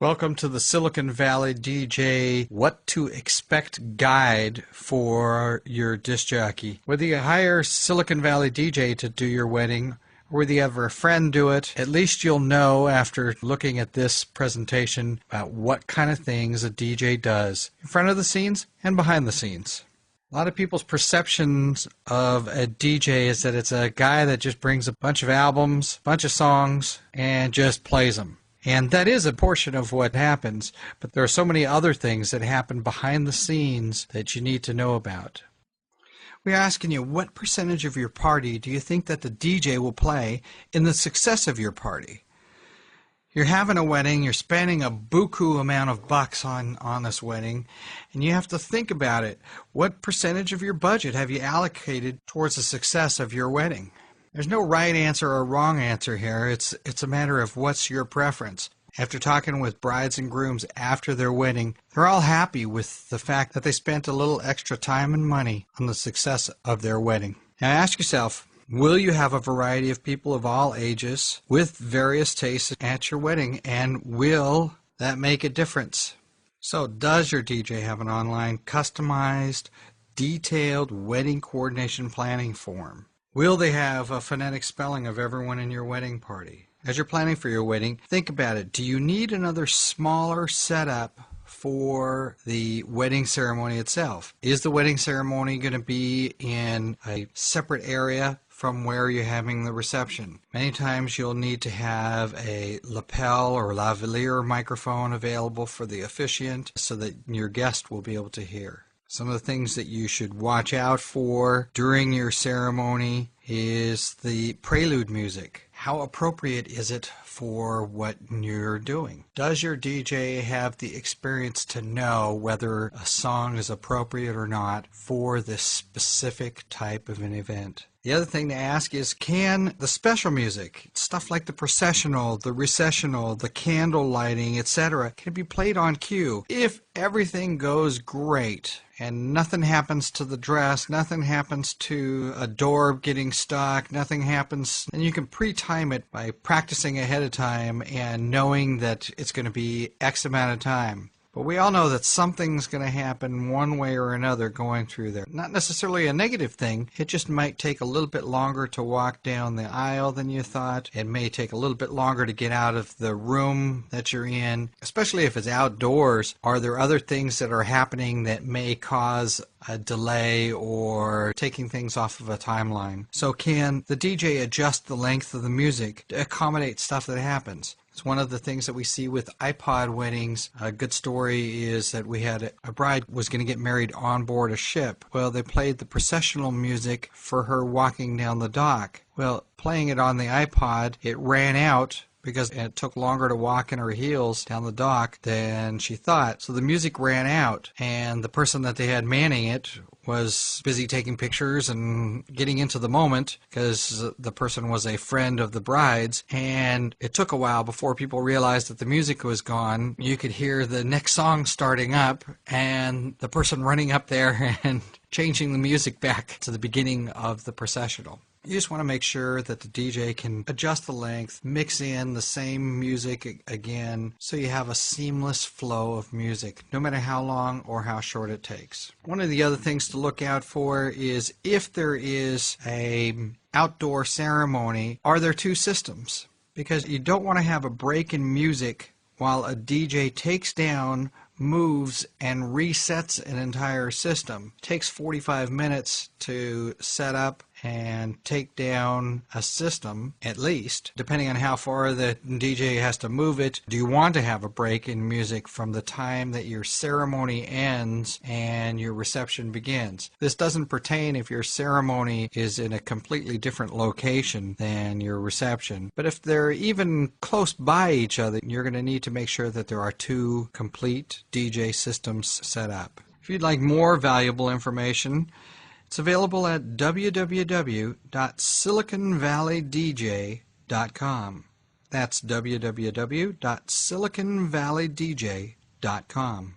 Welcome to the Silicon Valley DJ What to Expect guide for your disc jockey. Whether you hire Silicon Valley DJ to do your wedding, or whether you have a friend do it, at least you'll know after looking at this presentation about what kind of things a DJ does in front of the scenes and behind the scenes. A lot of people's perceptions of a DJ is that it's a guy that just brings a bunch of albums, a bunch of songs, and just plays them. And that is a portion of what happens, but there are so many other things that happen behind the scenes that you need to know about. We're asking you, what percentage of your party do you think that the DJ will play in the success of your party? You're having a wedding, you're spending a buku amount of bucks on this wedding, and you have to think about it. What percentage of your budget have you allocated towards the success of your wedding? There's no right answer or wrong answer here. It's a matter of what's your preference. After talking with brides and grooms after their wedding, they're all happy with the fact that they spent a little extra time and money on the success of their wedding. Now ask yourself, will you have a variety of people of all ages with various tastes at your wedding, and will that make a difference? So does your DJ have an online, customized, detailed wedding coordination planning form? Will they have a phonetic spelling of everyone in your wedding party? As you're planning for your wedding, think about it. Do you need another smaller setup for the wedding ceremony itself? Is the wedding ceremony going to be in a separate area from where you're having the reception? Many times you'll need to have a lapel or lavalier microphone available for the officiant so that your guest will be able to hear. Some of the things that you should watch out for during your ceremony is the prelude music. How appropriate is it for what you're doing? Does your DJ have the experience to know whether a song is appropriate or not for this specific type of an event? The other thing to ask is, can the special music, stuff like the processional, the recessional, the candle lighting, etc., can be played on cue? If everything goes great and nothing happens to the dress, nothing happens to a door getting stuck, nothing happens, and you can pre-time it by practicing ahead of time and knowing that it's going to be X amount of time. But we all know that something's going to happen one way or another going through there. Not necessarily a negative thing. It just might take a little bit longer to walk down the aisle than you thought. It may take a little bit longer to get out of the room that you're in, especially if it's outdoors. Are there other things that are happening that may cause a delay or taking things off of a timeline? So can the DJ adjust the length of the music to accommodate stuff that happens? It's one of the things that we see with iPod weddings. A good story is that we had a bride was going to get married on board a ship. Well, they played the processional music for her walking down the dock. Well, playing it on the iPod, it ran out because it took longer to walk in her heels down the dock than she thought. So the music ran out, and the person that they had manning it was busy taking pictures and getting into the moment because the person was a friend of the bride's, and it took a while before people realized that the music was gone. You could hear the next song starting up and the person running up there and changing the music back to the beginning of the processional. You just want to make sure that the DJ can adjust the length, mix in the same music again, so you have a seamless flow of music, no matter how long or how short it takes. One of the other things to look out for is if there is an outdoor ceremony, are there two systems? Because you don't want to have a break in music while a DJ takes down, moves, and resets an entire system. It takes 45 minutes to set up and take down a system, at least, depending on how far the DJ has to move it. Do you want to have a break in music from the time that your ceremony ends and your reception begins? This doesn't pertain if your ceremony is in a completely different location than your reception. But if they're even close by each other, you're going to need to make sure that there are two complete DJ systems set up. If you'd like more valuable information, it's available at www.siliconvalleydj.com. That's www.siliconvalleydj.com.